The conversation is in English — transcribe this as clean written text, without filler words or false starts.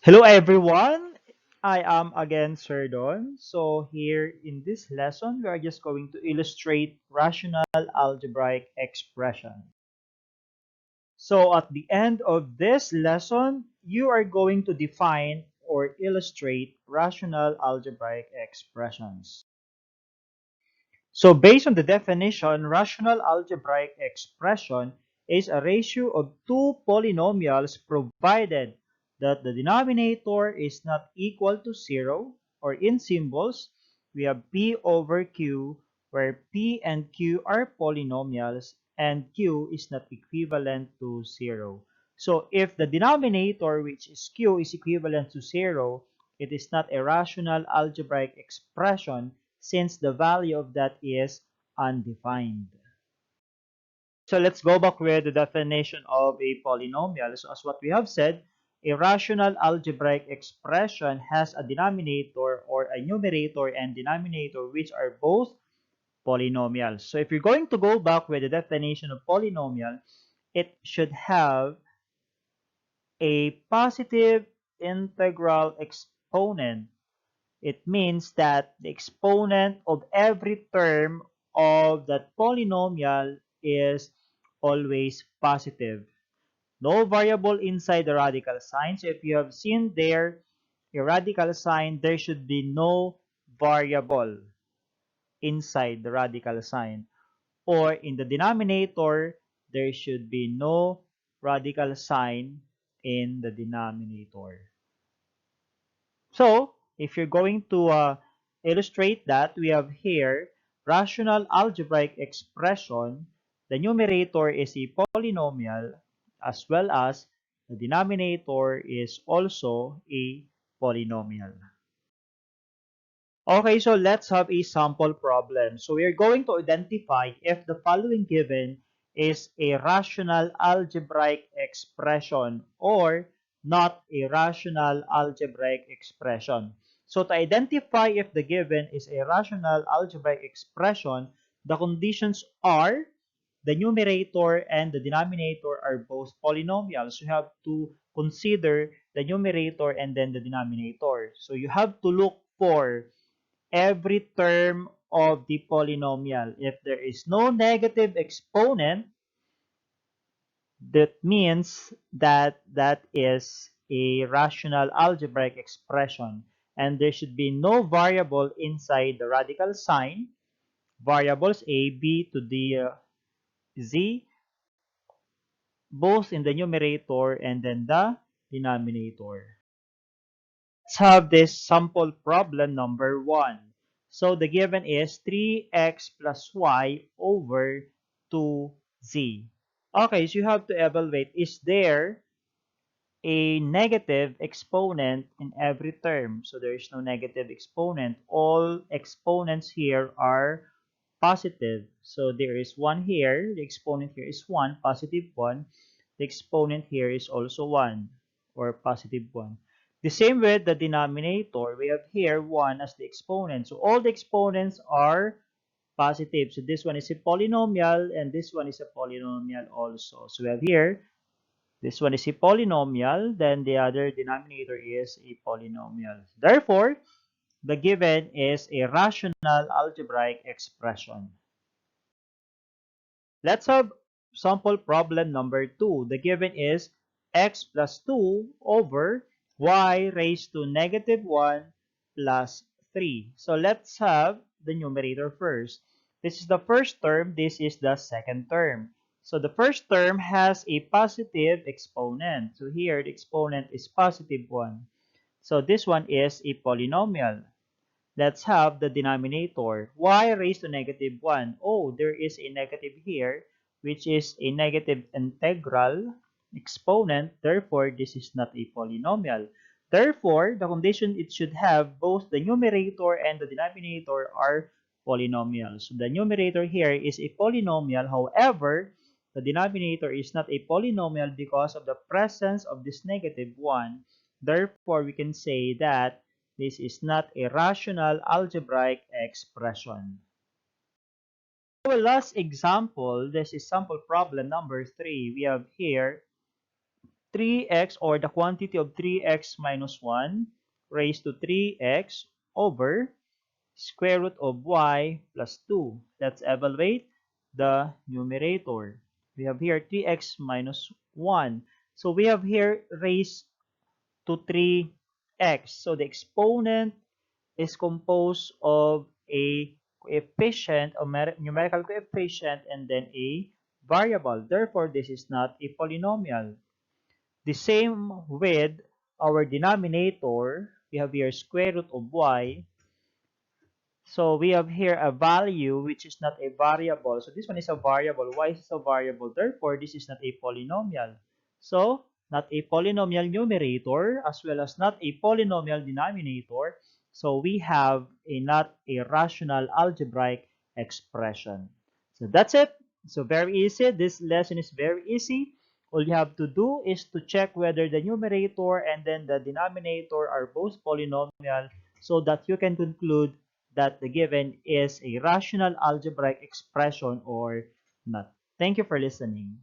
Hello everyone, I am again Sir Don. So here in this lesson, we are just going to illustrate rational algebraic expression. So at the end of this lesson, you are going to define or illustrate rational algebraic expressions. So based on the definition, rational algebraic expression is a ratio of two polynomials provided that the denominator is not equal to 0, or in symbols, we have P over Q, where P and Q are polynomials and Q is not equivalent to 0. So if the denominator, which is Q, is equivalent to 0, it is not a rational algebraic expression since the value of that is undefined. So let's go back with the definition of a polynomial. So as what we have said, a rational algebraic expression has a denominator or a numerator and denominator which are both polynomials. So if you're going to go back with the definition of polynomial, it should have a positive integral exponent. It means that the exponent of every term of that polynomial is always positive. No variable inside the radical sign. So if you have seen there a radical sign, there should be no variable inside the radical sign. Or in the denominator, there should be no radical sign in the denominator. So, if you're going to illustrate that, we have here rational algebraic expression. The numerator is a polynomial as well as the denominator is also a polynomial. Okay, so let's have a sample problem. So we are going to identify if the following given is a rational algebraic expression or not a rational algebraic expression. So to identify if the given is a rational algebraic expression, the conditions are the numerator and the denominator are both polynomials. You have to consider the numerator and then the denominator. So you have to look for every term of the polynomial. If there is no negative exponent, that means that that is a rational algebraic expression. And there should be no variable inside the radical sign. Variables a, b to the z, both in the numerator and then the denominator. Let's have this sample problem number 1. So the given is 3x plus y over 2z. Okay, so you have to evaluate, is there a negative exponent in every term? So there is no negative exponent. All exponents here are positive. So there is 1 here. The exponent here is 1, positive 1. The exponent here is also 1 or positive 1. The same with the denominator. We have here 1 as the exponent. So all the exponents are positive. So this one is a polynomial and this one is a polynomial also. So we have here, this one is a polynomial, then the other denominator is a polynomial. Therefore, the given is a rational algebraic expression. Let's have sample problem number 2. The given is x plus 2 over y raised to negative 1 plus 3. So let's have the numerator first. This is the first term. This is the second term. So the first term has a positive exponent. So here the exponent is positive 1. So this one is a polynomial. Let's have the denominator. Y raised to negative 1. Oh, there is a negative here, which is a negative integral exponent. Therefore, this is not a polynomial. Therefore, the condition it should have both the numerator and the denominator are polynomials. So the numerator here is a polynomial. However, the denominator is not a polynomial because of the presence of this negative 1. Therefore, we can say that this is not a rational algebraic expression. Our last example, this is sample problem number 3. We have here 3x, or the quantity of 3x minus 1 raised to 3x over square root of y plus 2. Let's evaluate the numerator. We have here 3x minus 1. So we have here raised to 3x. So the exponent is composed of a coefficient, a numerical coefficient, and then a variable. Therefore, this is not a polynomial. The same with our denominator. We have here square root of y. So we have here a value which is not a variable. So this one is a variable. Y is a variable. Therefore, this is not a polynomial. So, not a polynomial numerator as well as not a polynomial denominator. So we have a not a rational algebraic expression. So that's it. So very easy. This lesson is very easy. All you have to do is to check whether the numerator and then the denominator are both polynomial so that you can conclude that the given is a rational algebraic expression or not. Thank you for listening.